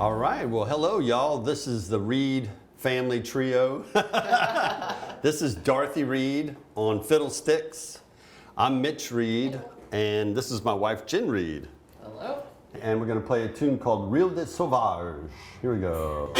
All right, well, hello, y'all. This is the Reed family trio. This is Dorothy Reed on fiddlesticks. I'm Mitch Reed, and this is my wife, Jen Reed. Hello. And we're going to play a tune called Reel de Sauvage. Here we go.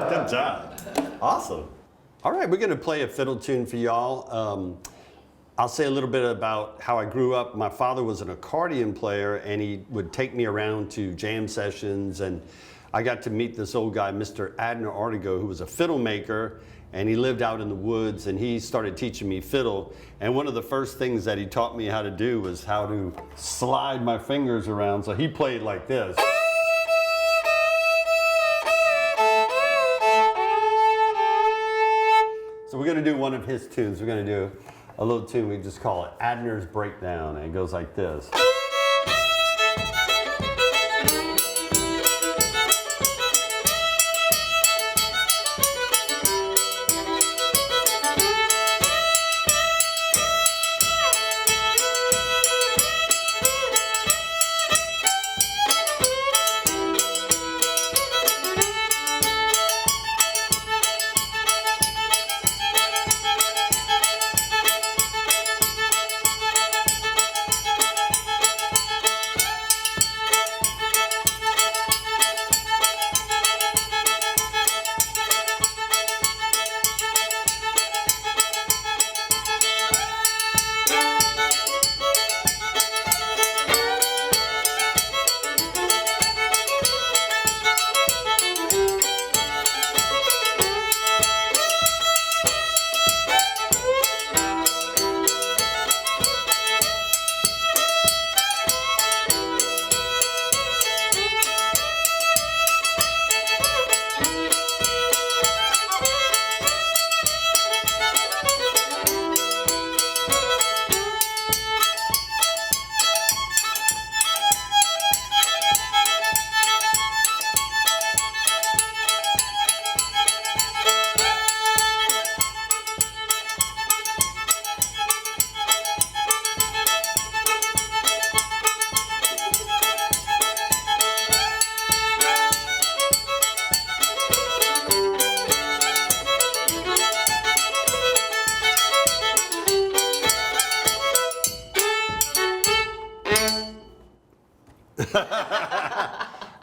Good job. Awesome. All right, we're going to play a fiddle tune for y'all. I'll say a little bit about how I grew up. My father was an accordion player, and he would take me around to jam sessions, and I got to meet this old guy, Mr. Abner, who was a fiddle maker, and he lived out in the woods, and he started teaching me fiddle. And one of the first things that he taught me how to do was how to slide my fingers around. So he played like this. So we're going to do one of his tunes. We're going to do a little tune. We just call it Abner's Breakdown. And it goes like this.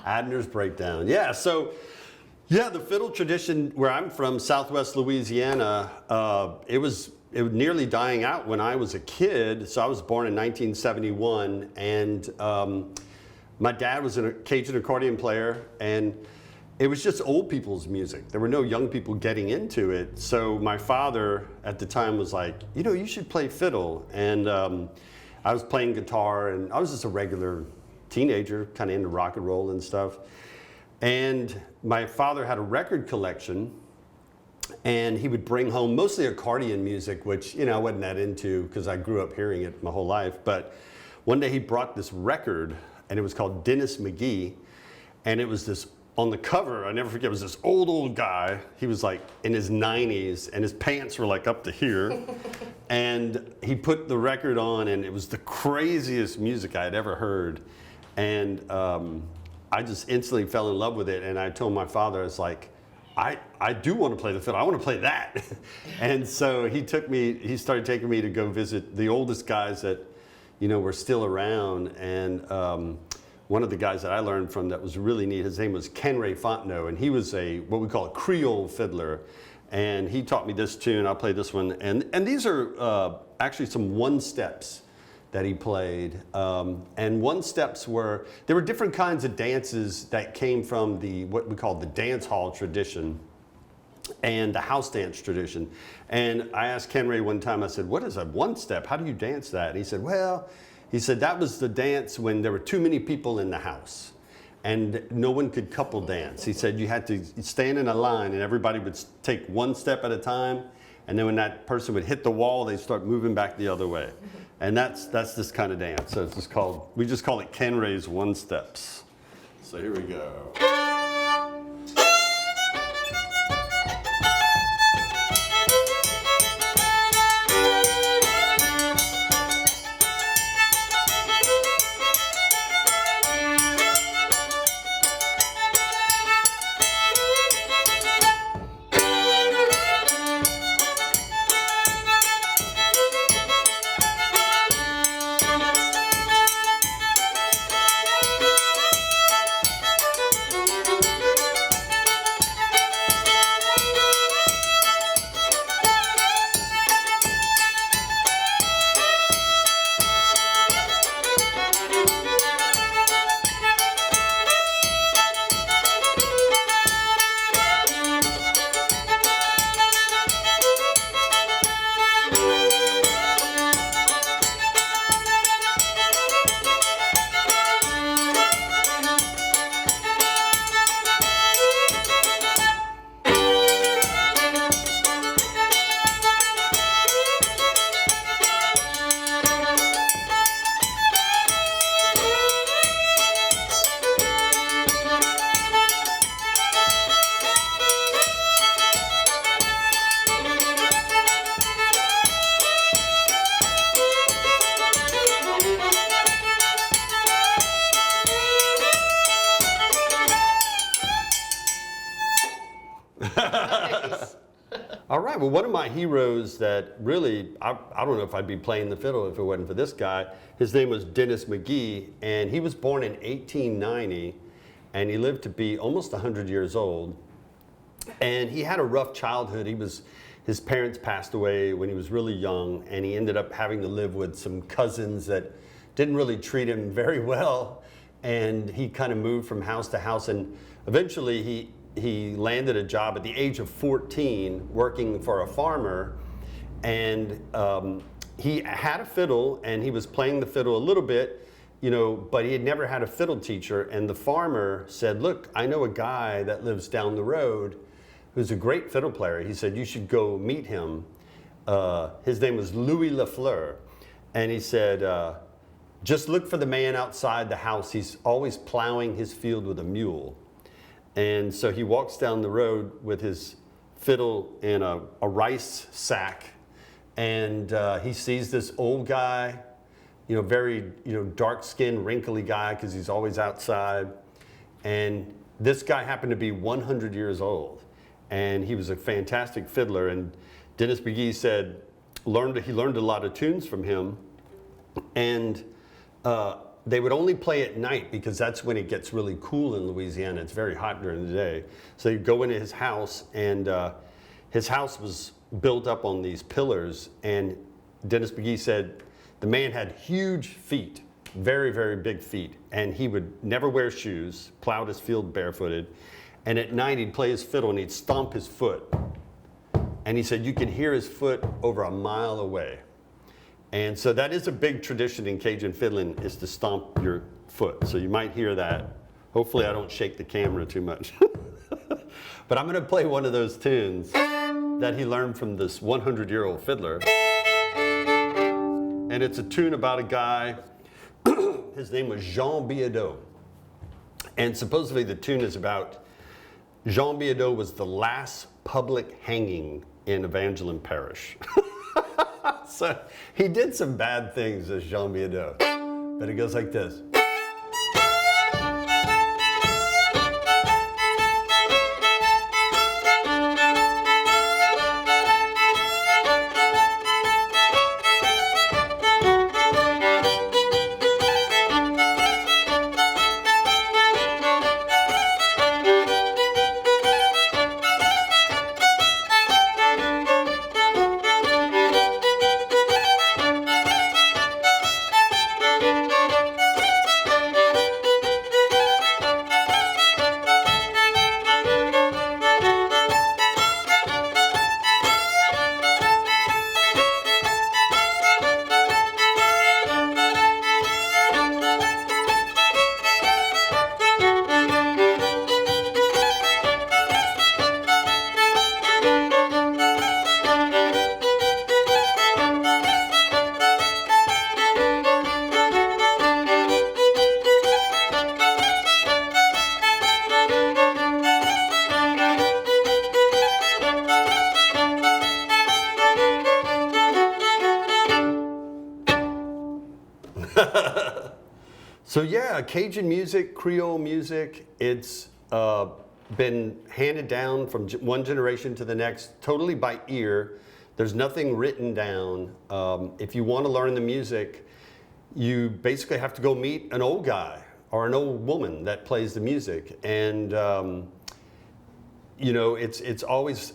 Abner's Breakdown. Yeah, so, the fiddle tradition where I'm from, Southwest Louisiana, it was nearly dying out when I was a kid. So I was born in 1971, and my dad was a Cajun accordion player, and it was just old people's music. There were no young people getting into it. So my father at the time was like, you should play fiddle. And I was playing guitar, and I was just a regular teenager, kind of into rock and roll and stuff. And my father had a record collection, and he would bring home mostly accordion music, which, I wasn't that into because I grew up hearing it my whole life. But one day he brought this record, and it was called Dennis McGee, and it was this, on the cover, I never forget, it was this old guy. He was like in his 90s, and his pants were like up to here. And he put the record on, and it was the craziest music I had ever heard. And I just instantly fell in love with it. And I told my father, I was like, I do want to play the fiddle. I want to play that. And so he started taking me to go visit the oldest guys that, were still around. And one of the guys that I learned from that was really neat, his name was Ken Ray Fontenot, and he was what we call a Creole fiddler. And he taught me this tune. I'll play this one. And these are actually some one-steps that he played. And one-steps there were different kinds of dances that came from what we call the dance hall tradition and the house dance tradition. And I asked Ken Ray one time, I said, what is a one-step? How do you dance that? And he said, that was the dance when there were too many people in the house and no one could couple dance. He said you had to stand in a line and everybody would take one step at a time. And then when that person would hit the wall, they'd start moving back the other way. And that's this kind of dance. So we just call it Ken Ray's one steps. So here we go. All right, well, one of my heroes that really, I don't know if I'd be playing the fiddle if it wasn't for this guy. His name was Dennis McGee, and he was born in 1890, and he lived to be almost 100 years old. And he had a rough childhood. His parents passed away when he was really young, and he ended up having to live with some cousins that didn't really treat him very well. And he kind of moved from house to house, and eventually he landed a job at the age of 14 working for a farmer, and he had a fiddle and he was playing the fiddle a little bit, but he had never had a fiddle teacher. And the farmer said, look, I know a guy that lives down the road who's a great fiddle player. He said, you should go meet him. His name was Louis Lafleur. And he said, just look for the man outside the house. He's always plowing his field with a mule. And so he walks down the road with his fiddle in a rice sack, and he sees this old guy, very, dark-skinned, wrinkly guy because he's always outside. And this guy happened to be 100 years old, and he was a fantastic fiddler. And Dennis McGee said he learned a lot of tunes from him, and they would only play at night because that's when it gets really cool in Louisiana. It's very hot during the day. So you'd go into his house, and his house was built up on these pillars. And Dennis McGee said the man had huge feet, very, very big feet. And he would never wear shoes, plowed his field barefooted. And at night he'd play his fiddle and he'd stomp his foot. And he said you could hear his foot over a mile away. And so that is a big tradition in Cajun fiddling, is to stomp your foot. So you might hear that. Hopefully I don't shake the camera too much. But I'm going to play one of those tunes that he learned from this 100-year-old fiddler. And it's a tune about a guy, his name was Jean Beadeau. And supposedly the tune is about Jean Beadeau was the last public hanging in Evangeline Parish. So he did some bad things as Jean Beadeau, but it goes like this. So yeah, Cajun music, Creole music, it's been handed down from one generation to the next, totally by ear. There's nothing written down. If you want to learn the music, you basically have to go meet an old guy or an old woman that plays the music. And, you know, it's always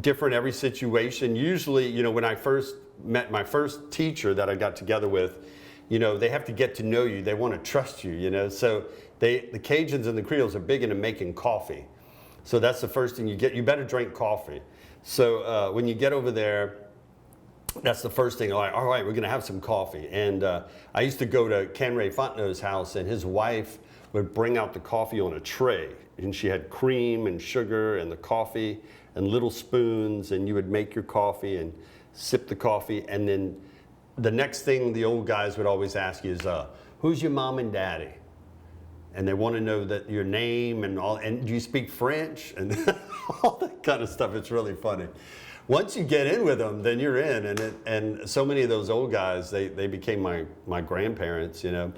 different every situation. Usually, you know, when I first met my first teacher that I got together with, you know, they have to get to know you. They want to trust you, you know. So the Cajuns and the Creoles are big into making coffee. So that's the first thing you get. You better drink coffee. So when you get over there, that's the first thing. All right, we're going to have some coffee. And I used to go to Ken Ray Fontenot's house, and his wife would bring out the coffee on a tray. And she had cream and sugar and the coffee and little spoons, and you would make your coffee and sip the coffee. And then the next thing the old guys would always ask you is, who's your mom and daddy? And they want to know that your name and all, and do you speak French? And all that kind of stuff. It's really funny. Once you get in with them, then you're in. And so many of those old guys, they became my grandparents, you know.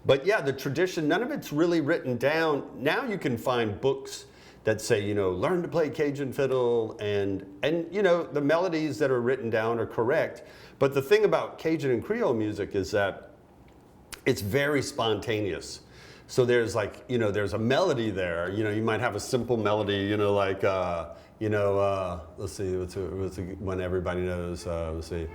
But yeah, the tradition, none of it's really written down. Now you can find books that say, you know, learn to play Cajun fiddle, and you know, the melodies that are written down are correct. But the thing about Cajun and Creole music is that it's very spontaneous. So there's like, you know, there's a melody there. You know, you might have a simple melody, you know, like, you know, let's see, what's the one everybody knows? Let's see.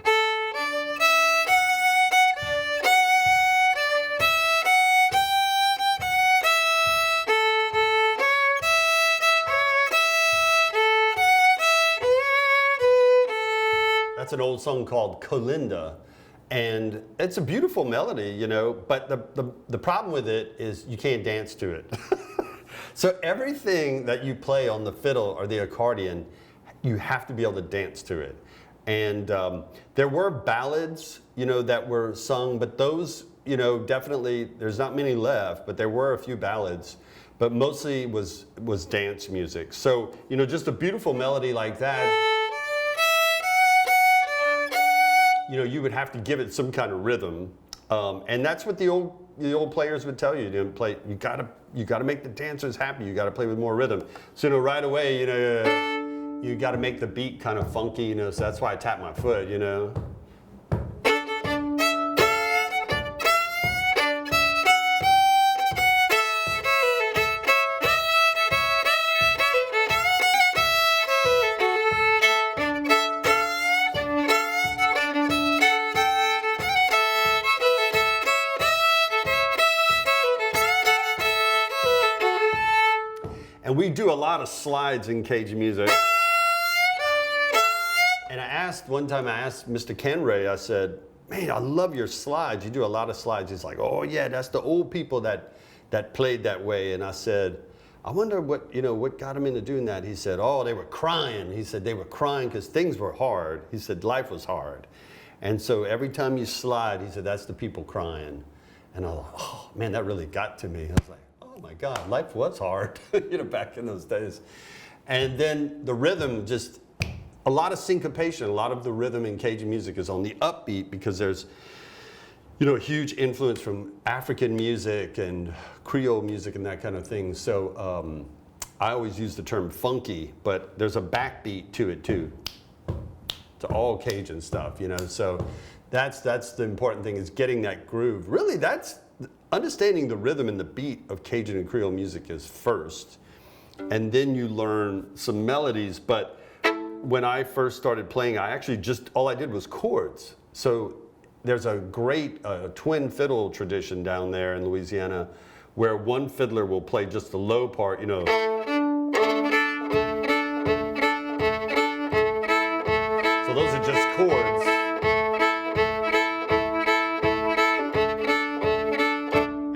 That's an old song called Kalinda, and it's a beautiful melody, you know, but the problem with it is you can't dance to it. So everything that you play on the fiddle or the accordion, you have to be able to dance to it. And there were ballads, you know, that were sung, but those, you know, definitely, there's not many left, but there were a few ballads, but mostly was dance music. So, you know, just a beautiful melody like that, you know, you would have to give it some kind of rhythm, and that's what the old players would tell you. You gotta make the dancers happy. You gotta play with more rhythm. So, you know, right away, you know, you gotta make the beat kind of funky. You know, so that's why I tap my foot. You know. And we do a lot of slides in Cajun music. And one time I asked Mr. Kenray, I said, man, I love your slides. You do a lot of slides. He's like, oh yeah, that's the old people that played that way. And I said, I wonder what got them into doing that. He said, oh, they were crying. He said they were crying because things were hard. He said life was hard. And so every time you slide, he said, that's the people crying. And I was like, oh man, that really got to me. I was like, oh my God, life was hard, you know, back in those days. And then the rhythm, just a lot of syncopation. A lot of the rhythm in Cajun music is on the upbeat because there's, you know, a huge influence from African music and Creole music and that kind of thing. So I always use the term funky, but there's a backbeat to it too. To all Cajun stuff, you know. So that's the important thing, is getting that groove. Really, that's understanding the rhythm and the beat of Cajun and Creole music is first, and then you learn some melodies. But when I first started playing, all I did was chords. So there's a great twin fiddle tradition down there in Louisiana where one fiddler will play just the low part, you know. So those are just chords.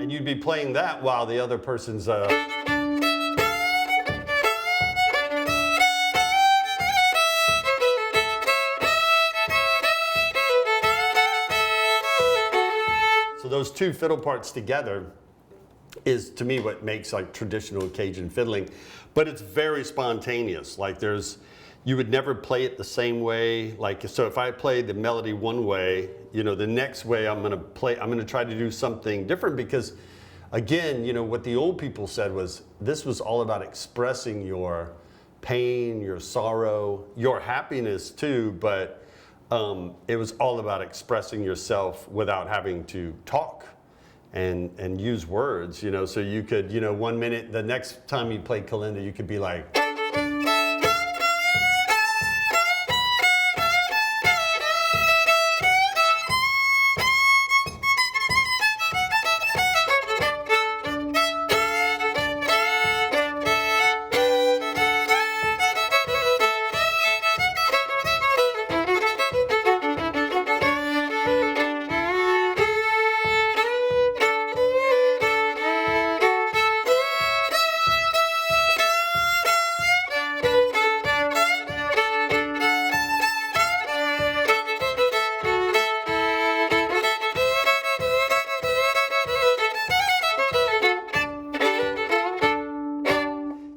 And you'd be playing that while the other person's So those two fiddle parts together is, to me, what makes like traditional Cajun fiddling. But it's very spontaneous. Like there's, you would never play it the same way. Like, so if I play the melody one way, you know, the next way I'm gonna try to do something different because, again, you know, what the old people said was this was all about expressing your pain, your sorrow, your happiness too, but it was all about expressing yourself without having to talk and use words, you know, so you could, you know, 1 minute, the next time you played Kalinda, you could be like,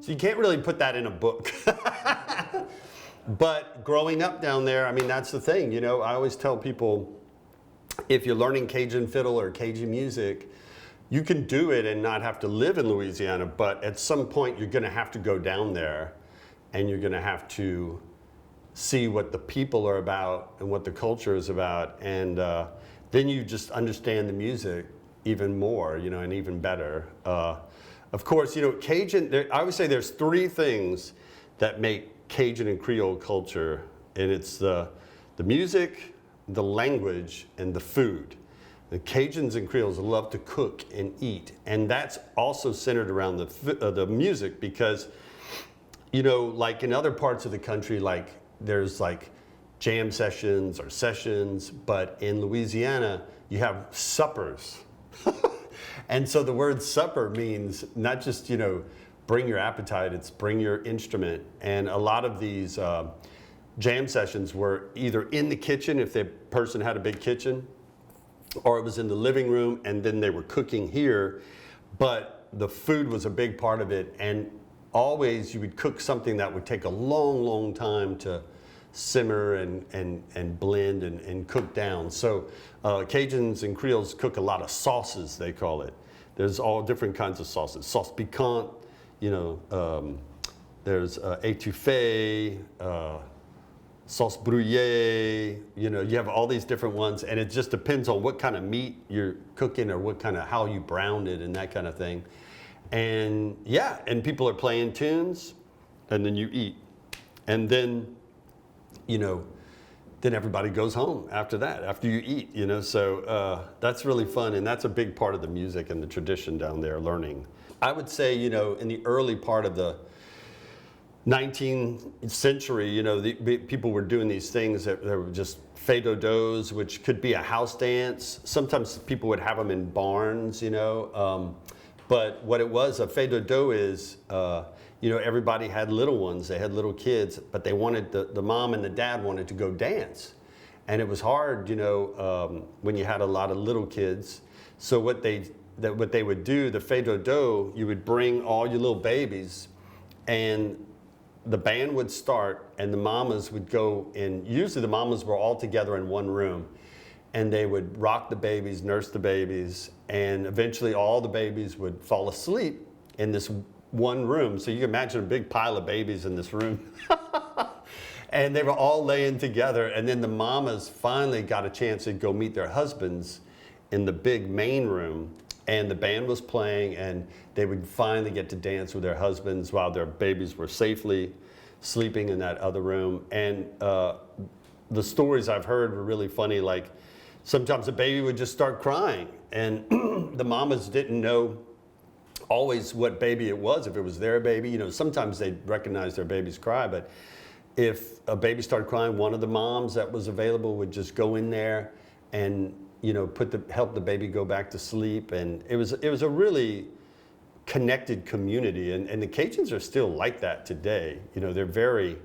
you can't really put that in a book. But growing up down there, I mean, that's the thing, you know, I always tell people, if you're learning Cajun fiddle or Cajun music, you can do it and not have to live in Louisiana, but at some point you're gonna have to go down there and you're gonna have to see what the people are about and what the culture is about. And then you just understand the music even more, you know, and even better. Of course, you know, Cajun, I would say there's three things that make Cajun and Creole culture, and it's the music, the language, and the food. The Cajuns and Creoles love to cook and eat, and that's also centered around the music because, you know, like in other parts of the country, like there's like jam sessions or sessions, but in Louisiana, you have suppers. And so the word supper means not just, you know, bring your appetite, it's bring your instrument. And a lot of these jam sessions were either in the kitchen, if the person had a big kitchen, or it was in the living room, and then they were cooking here. But the food was a big part of it, and always you would cook something that would take a long, long time to simmer and blend and cook down. So Cajuns and Creoles cook a lot of sauces, they call it. There's all different kinds of sauces. Sauce piquante, you know, there's étouffée, sauce brouillée, you know, you have all these different ones, and it just depends on what kind of meat you're cooking or how you browned it and that kind of thing. And yeah, and people are playing tunes, and then you eat. And then, you know, then everybody goes home after that, after you eat, you know, so that's really fun, and that's a big part of the music and the tradition down there, learning. I would say, you know, in the early part of the 19th century, you know, people were doing these things that were just Beadeaux, which could be a house dance. Sometimes people would have them in barns, you know, but what it was, a Beadeaux is, you know, everybody had little ones, they had little kids, but they wanted, the mom and the dad wanted to go dance. And it was hard, you know, when you had a lot of little kids. So what they would do, the Beadeaux, you would bring all your little babies, and the band would start, and the mamas would go in. Usually the mamas were all together in one room, and they would rock the babies, nurse the babies, and eventually all the babies would fall asleep in this one room. So you can imagine a big pile of babies in this room. And they were all laying together, and then the mamas finally got a chance to go meet their husbands in the big main room, and the band was playing, and they would finally get to dance with their husbands while their babies were safely sleeping in that other room. And the stories I've heard were really funny. Like sometimes the baby would just start crying, and the mamas didn't know always what baby it was, if it was their baby. You know, sometimes they'd recognize their baby's cry, but if a baby started crying, one of the moms that was available would just go in there and, you know, help the baby go back to sleep. And it was a really connected community, and the Cajuns are still like that today. You know, they're very,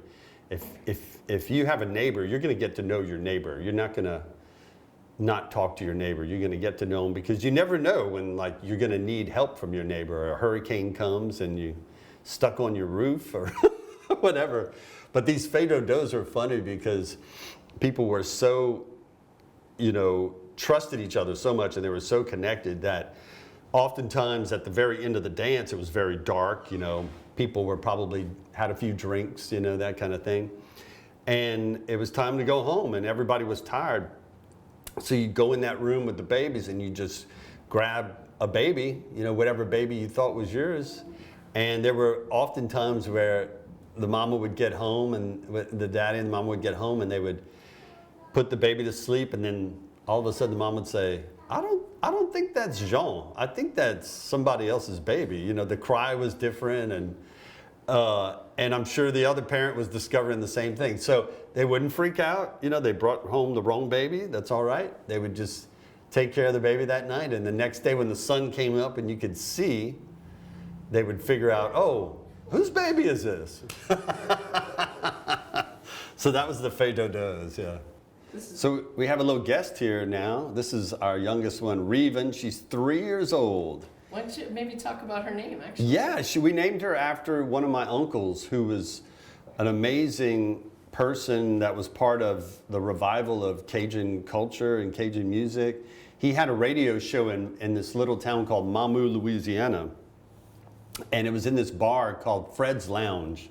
if you have a neighbor, you're going to get to know your neighbor. You're not going to not talk to your neighbor. You're going to get to know them, because you never know when, like, you're going to need help from your neighbor, or a hurricane comes and you stuck on your roof, or whatever. But these Beadeaux are funny because people were so, trusted each other so much, and they were so connected that oftentimes at the very end of the dance, it was very dark. People were probably had a few drinks, that kind of thing. And it was time to go home, and everybody was tired. So you'd go in that room with the babies, and you just grab a baby, whatever baby you thought was yours. And there were often times where the mama would get home, and the daddy and the mama would get home, and they would put the baby to sleep, and then all of a sudden the mom would say, I don't think that's Jean. I think that's somebody else's baby. The cry was different, and I'm sure the other parent was discovering the same thing. So they wouldn't freak out. They brought home the wrong baby. That's all right. They would just take care of the baby that night, and the next day when the sun came up and you could see, they would figure out, oh, whose baby is this? So that was the Beadeaux, yeah. So we have a little guest here now. This is our youngest one, Reven. She's 3 years old. Why don't you maybe talk about her name, actually? Yeah, we named her after one of my uncles who was an amazing person that was part of the revival of Cajun culture and Cajun music. He had a radio show in this little town called Mamou, Louisiana. And it was in this bar called Fred's Lounge.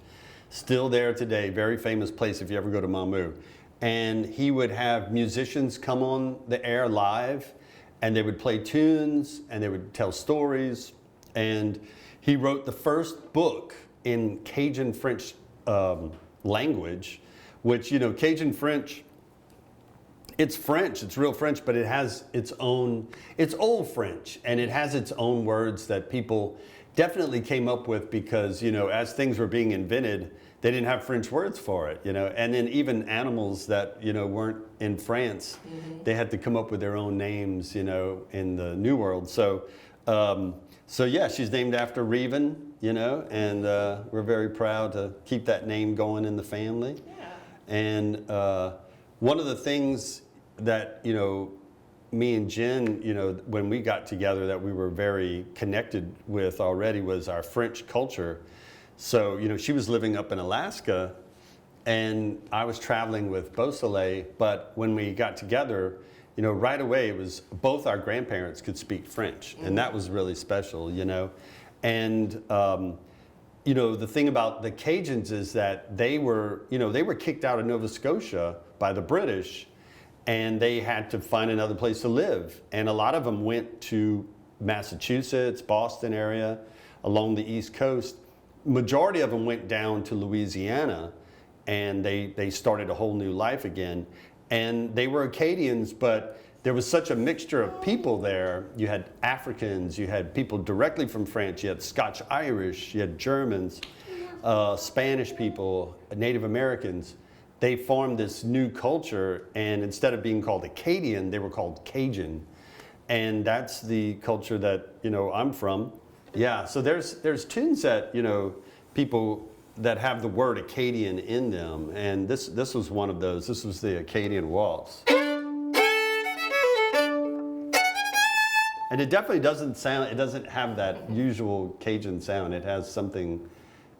Still there today, very famous place if you ever go to Mamou. And he would have musicians come on the air live, and they would play tunes, and they would tell stories. And he wrote the first book in Cajun French language, which, Cajun French, it's French, it's real French, but it has it's old French, and it has its own words that people definitely came up with because, as things were being invented, they didn't have French words for it, and then even animals that, weren't in France, they had to come up with their own names, in the New World. So yeah, she's named after Reven, and we're very proud to keep that name going in the family. Yeah. And one of the things that, me and Jen, when we got together that we were very connected with already was our French culture. So, she was living up in Alaska, and I was traveling with Beausoleil, but when we got together, right away it was both our grandparents could speak French, and that was really special, And, the thing about the Cajuns is that they were kicked out of Nova Scotia by the British, and they had to find another place to live. And a lot of them went to Massachusetts, Boston area, along the East Coast. Majority of them went down to Louisiana, and they started a whole new life again. And they were Acadians, but there was such a mixture of people there. You had Africans, you had people directly from France, you had Scotch Irish, you had Germans, Spanish people, Native Americans. They formed this new culture, and instead of being called Acadian, they were called Cajun. And that's the culture that, I'm from. Yeah, so there's tunes that, people that have the word Acadian in them, and this was one of those. This was the Acadian Waltz. And it definitely doesn't have that usual Cajun sound. It has something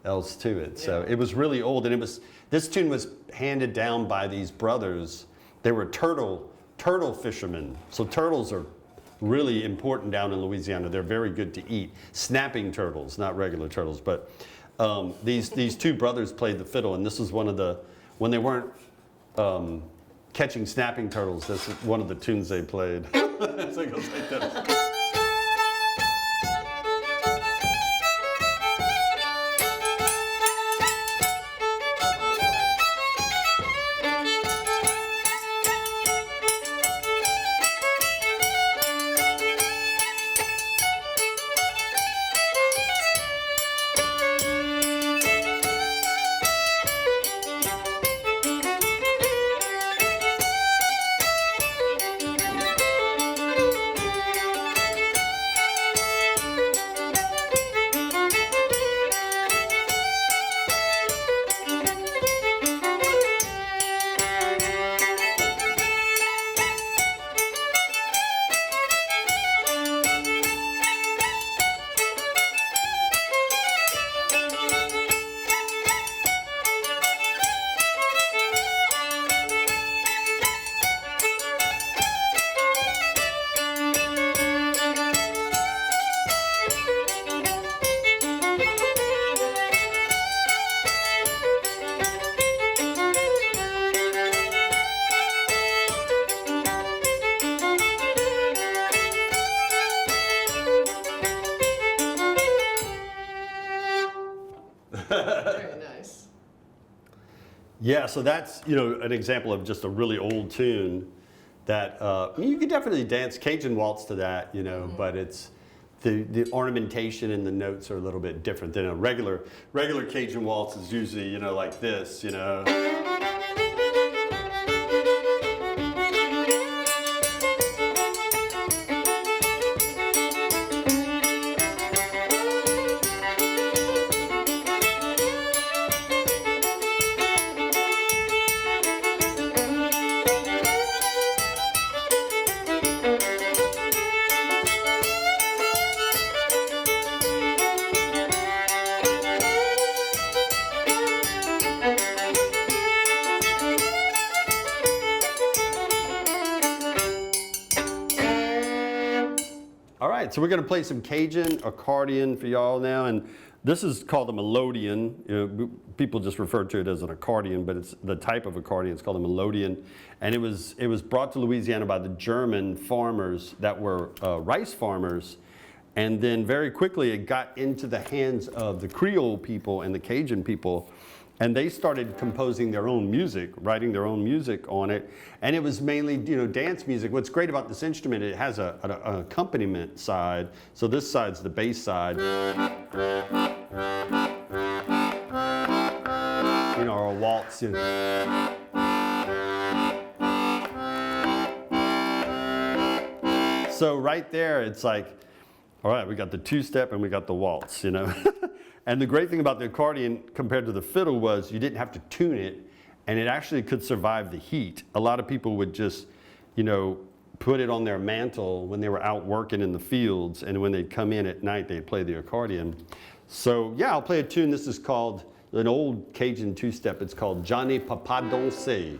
else to it. So it was really old, and this tune was handed down by these brothers. They were turtle fishermen. So turtles are really important down in Louisiana. They're very good to eat. Snapping turtles, not regular turtles, but these two brothers played the fiddle, and this is when they weren't catching snapping turtles, this is one of the tunes they played. So it goes like this. Yeah, so that's, an example of just a really old tune that you could definitely dance Cajun Waltz to that, but it's the ornamentation and the notes are a little bit different than a regular Cajun Waltz is usually, like this, All right, so we're going to play some Cajun accordion for y'all now, and this is called a Melodion. People just refer to it as an accordion, but it's the type of accordion. It's called a Melodion, and it was brought to Louisiana by the German farmers that were rice farmers, and then very quickly it got into the hands of the Creole people and the Cajun people. And they started composing their own music, writing their own music on it. And it was mainly, dance music. What's great about this instrument, it has an accompaniment side. So this side's the bass side. Or a waltz. So right there, it's like, all right, we got the two-step and we got the waltz, And the great thing about the accordion compared to the fiddle was you didn't have to tune it, and it actually could survive the heat. A lot of people would just, put it on their mantle when they were out working in the fields, and when they'd come in at night, they'd play the accordion. So yeah, I'll play a tune. This is called an old Cajun two-step. It's called Johnny Papa Danse.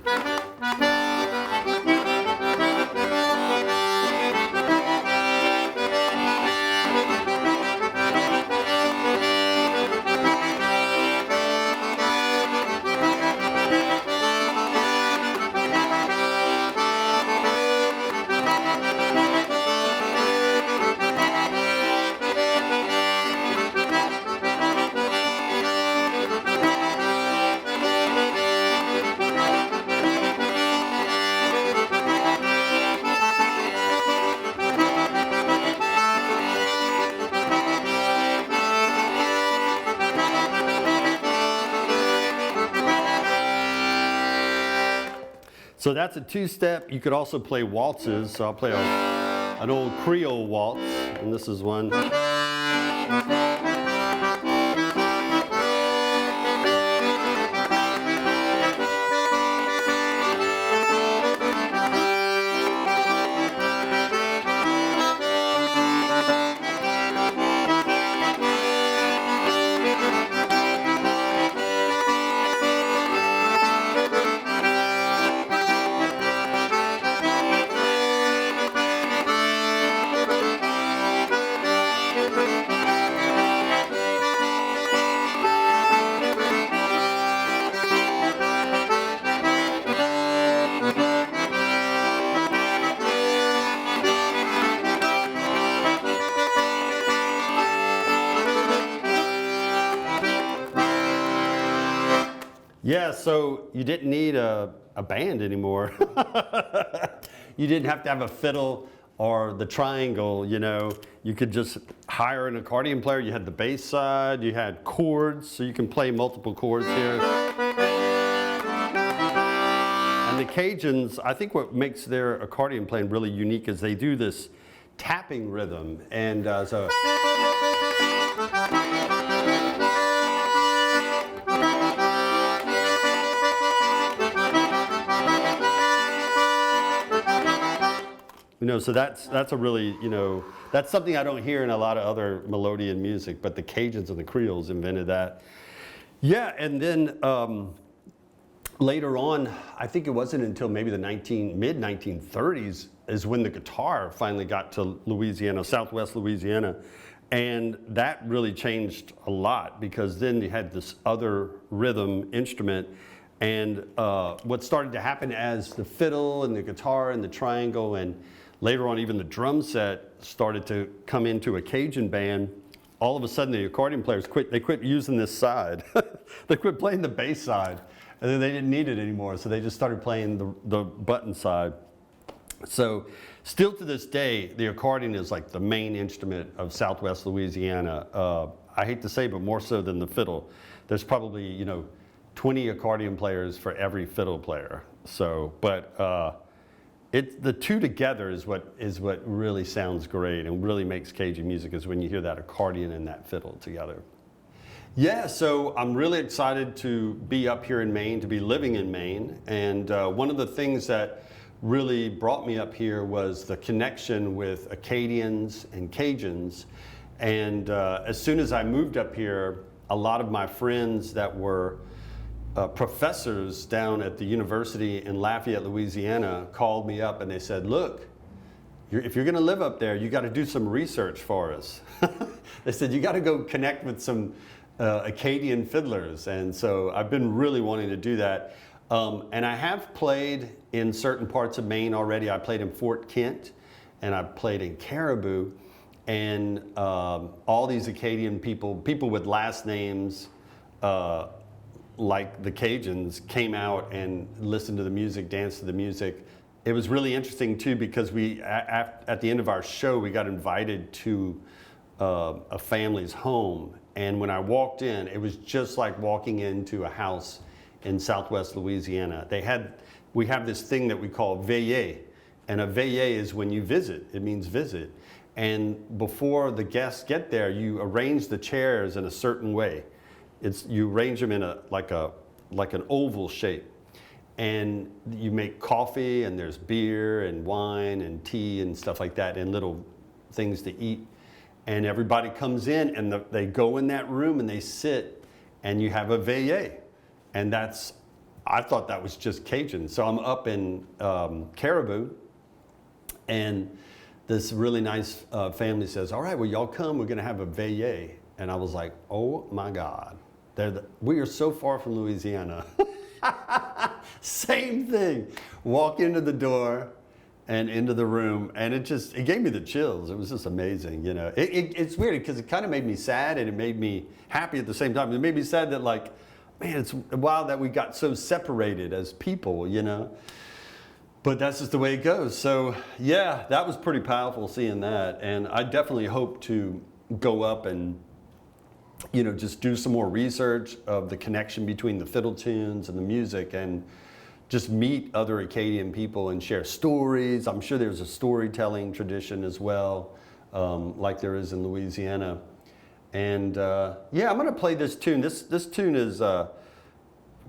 So that's a two-step. You could also play waltzes. So I'll play an old Creole Waltz, and this is one. Yeah, so you didn't need a band anymore. You didn't have to have a fiddle or the triangle, You could just hire an accordion player. You had the bass side, you had chords, so you can play multiple chords here. And the Cajuns, I think what makes their accordion playing really unique is they do this tapping rhythm. And so... so that's a really, that's something I don't hear in a lot of other Melodion music, but the Cajuns and the Creoles invented that. Yeah, and then later on, I think it wasn't until maybe the mid-1930s is when the guitar finally got to Louisiana, Southwest Louisiana, and that really changed a lot because then you had this other rhythm instrument. And what started to happen as the fiddle and the guitar and the triangle and later on even the drum set started to come into a Cajun band, all of a sudden the accordion players quit using this side. They quit playing the bass side. and then they didn't need it anymore, so they just started playing the button side. So still to this day, the accordion is like the main instrument of Southwest Louisiana. I hate to say, but more so than the fiddle. There's probably, 20 accordion players for every fiddle player. So, but the two together is what really sounds great and really makes Cajun music, is when you hear that accordion and that fiddle together. Yeah, so I'm really excited to be up here in Maine, to be living in Maine. And one of the things that really brought me up here was the connection with Acadians and Cajuns. And as soon as I moved up here, a lot of my friends that were professors down at the university in Lafayette, Louisiana, called me up and they said, look, if you're going to live up there, you got to do some research for us. They said, you got to go connect with some Acadian fiddlers. And so I've been really wanting to do that. And I have played in certain parts of Maine already. I played in Fort Kent and I played in Caribou. And all these Acadian people with last names like the Cajuns, came out and listened to the music, danced to the music. It was really interesting too, because at the end of our show, we got invited to a family's home. And when I walked in, it was just like walking into a house in Southwest Louisiana. We have this thing that we call veillée. And a veillée is when you visit, it means visit. And before the guests get there, you arrange the chairs in a certain way. You arrange them in like an oval shape. And you make coffee, and there's beer and wine and tea and stuff like that, and little things to eat. And everybody comes in, and they go in that room and they sit, and you have a veillée. And I thought that was just Cajun. So I'm up in Caribou, and this really nice family says, all right, well, y'all come, we're gonna have a veillée. And I was like, oh my God, we are so far from Louisiana. Same thing. Walk into the door and into the room, and it gave me the chills. It was just amazing, It's weird because it kind of made me sad and it made me happy at the same time. It made me sad that, like, man, it's wild that we got so separated as people, But that's just the way it goes. So yeah, that was pretty powerful seeing that. And I definitely hope to go up and, just do some more research of the connection between the fiddle tunes and the music, and just meet other Acadian people and share stories. I'm sure there's a storytelling tradition as well, like there is in Louisiana. And yeah, I'm gonna play this tune. This tune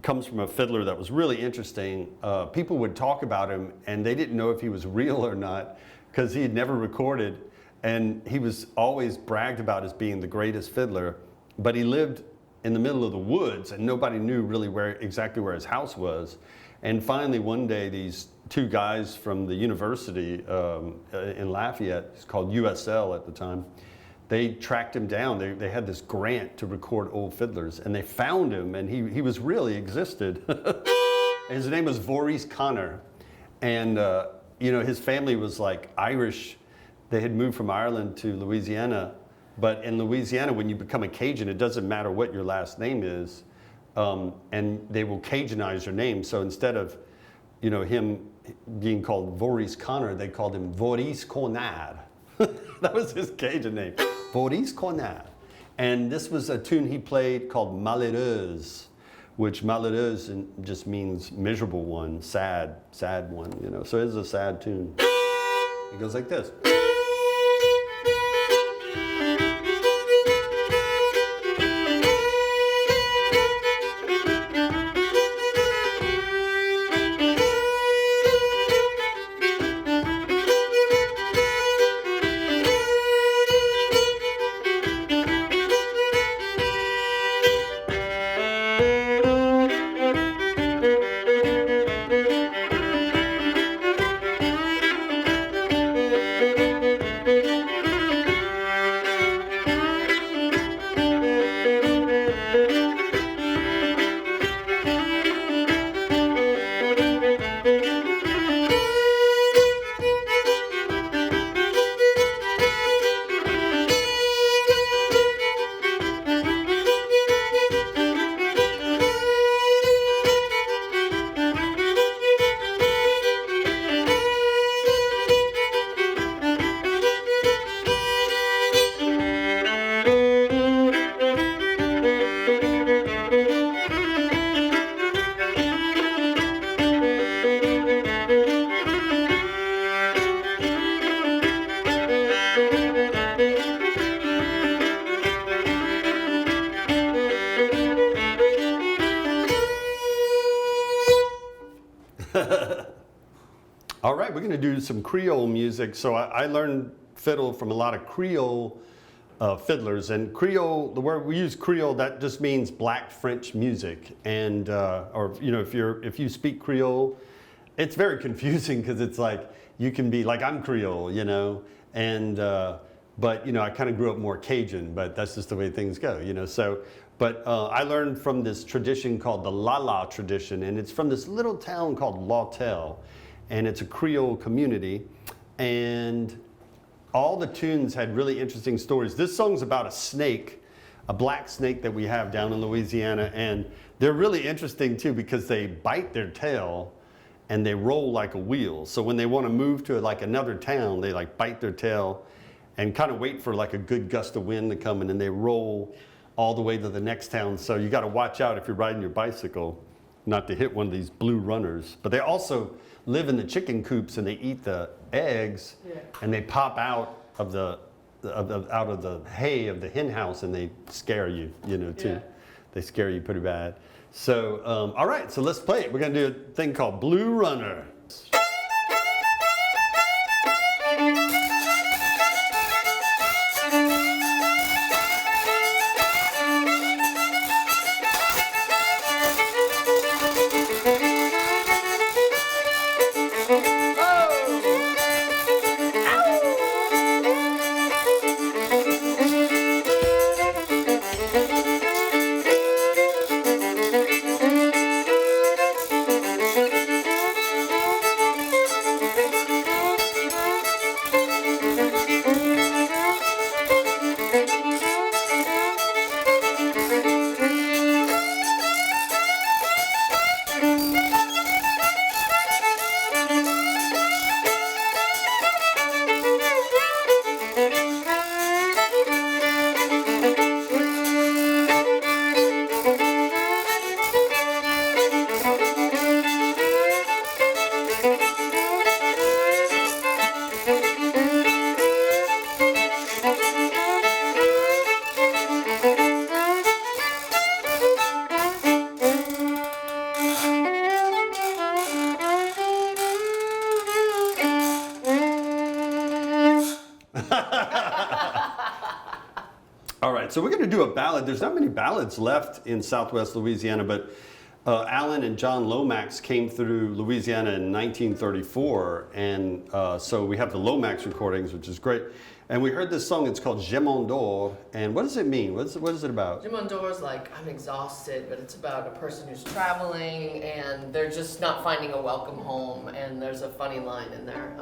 comes from a fiddler that was really interesting. People would talk about him and they didn't know if he was real or not, because he had never recorded, and he was always bragged about as being the greatest fiddler, but he lived in the middle of the woods and nobody knew really exactly where his house was. And finally one day, these two guys from the university in Lafayette, it's called USL at the time, they tracked him down. They had this grant to record old fiddlers, and they found him, and he was really existed. His name was Maurice Connor, and his family was like Irish. They had moved from Ireland to Louisiana, but in Louisiana, when you become a Cajun, it doesn't matter what your last name is, and they will Cajuanize your name. So instead of him being called Maurice Connor, they called him Maurice Conard. That was his Cajun name, Maurice Conard. And this was a tune he played called Malheureuse, which malheureuse just means miserable one, sad one, So it's a sad tune. It goes like this. going to do some Creole music. So I learned fiddle from a lot of Creole fiddlers. And Creole, the word we use Creole, that just means Black French music. And or if you speak Creole, it's very confusing because it's like you can be like I'm Creole, and but I kind of grew up more Cajun, but that's just the way things go, So, but I learned from this tradition called the La La tradition, and it's from this little town called Lawtell, and it's a Creole community, and all the tunes had really interesting stories. This song's about a snake, a black snake that we have down in Louisiana, and they're really interesting too because they bite their tail and they roll like a wheel. So when they want to move to like another town, they like bite their tail and kind of wait for like a good gust of wind to come in, and they roll all the way to the next town. So you got to watch out if you're riding your bicycle not to hit one of these blue runners. But they also live in the chicken coops and they eat the eggs, and they pop out of the hay of the hen house and they scare you, too. Yeah. They scare you pretty bad. So, all right, so let's play it. We're going to do a thing called Blue Runner. All right, so we're going to do a ballad. There's not many ballads left in Southwest Louisiana, but Alan and John Lomax came through Louisiana in 1934, and so we have the Lomax recordings, which is great. And we heard this song. It's called Gemondor. And what does it mean? What is it about? Gemondor is like, I'm exhausted, but it's about a person who's traveling and they're just not finding a welcome home. And there's a funny line in there.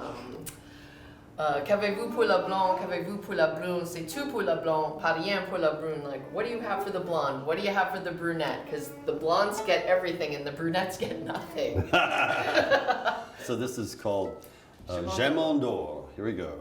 Qu'avez-vous pour la blonde? Qu'avez-vous pour la brune? C'est tout pour la blonde, pas rien pour la brune. Like, what do you have for the blonde? What do you have for the brunette? Because the blondes get everything and the brunettes get nothing. So this is called Gemondor. Here we go.